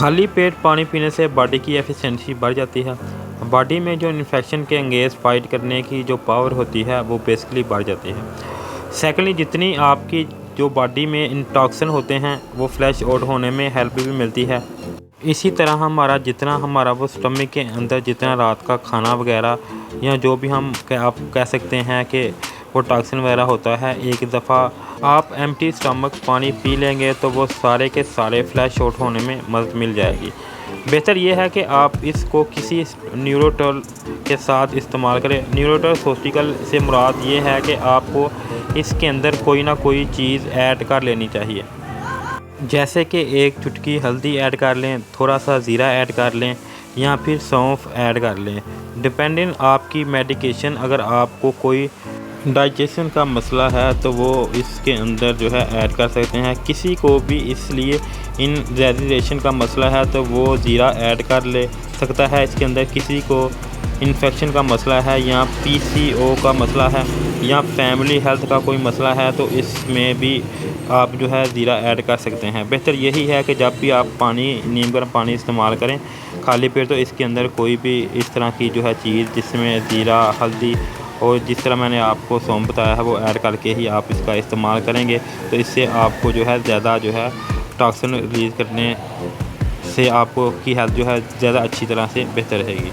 खाली पेट पानी पीने से बॉडी की एफिशिएंसी बढ़ जाती है। बॉडी में जो इन्फेक्शन के अगेंस्ट फाइट करने की जो पावर होती है वो बेसिकली बढ़ जाती है। सेकेंडली, जितनी आपकी जो बॉडी में इंटॉक्सिन होते हैं वो फ्लैश आउट होने में हेल्प भी मिलती है। इसी तरह जितना हमारा वो स्टमक के अंदर जितना रात का खाना वगैरह या जो भी आप कह सकते हैं कि वो टॉक्सिन वगैरह होता है, एक दफ़ा आप एम्प्टी स्टमक पानी पी लेंगे तो वो सारे के सारे फ्लैश आउट होने में मदद मिल जाएगी। बेहतर यह है कि आप इसको किसी न्यूरोटल के साथ इस्तेमाल करें। न्यूरोटॉक्सिकल से मुराद ये है कि आपको इसके अंदर कोई ना कोई चीज़ ऐड कर लेनी चाहिए, जैसे कि एक चुटकी हल्दी ऐड कर लें, थोड़ा सा ज़ीरा ऐड कर लें या फिर सौंफ ऐड कर लें। डिपेंडिंग आपकी मेडिकेशन, अगर आपको कोई डाइजेशन का मसला है तो वो इसके अंदर जो है ऐड कर सकते हैं। किसी को भी इसलिए इनडाइजेशन का मसला है तो वो ज़ीरा ऐड कर ले सकता है इसके अंदर। किसी को इन्फेक्शन का मसला है या पीसीओ का मसला है या फैमिली हेल्थ का कोई मसला है तो इसमें भी आप जो है ज़ीरा ऐड कर सकते हैं। बेहतर यही है कि जब भी आप नीम गर्म पानी इस्तेमाल करें खाली पेट, तो इसके अंदर कोई भी इस तरह की जो है चीज़ जिसमें ज़ीरा, हल्दी और जिस तरह मैंने आपको सौंफ बताया है वो ऐड करके ही आप इसका इस्तेमाल करेंगे तो इससे आपको जो है ज़्यादा जो है टॉक्सिन रिलीज़ करने से आपको की हेल्थ जो है ज़्यादा अच्छी तरह से बेहतर रहेगी।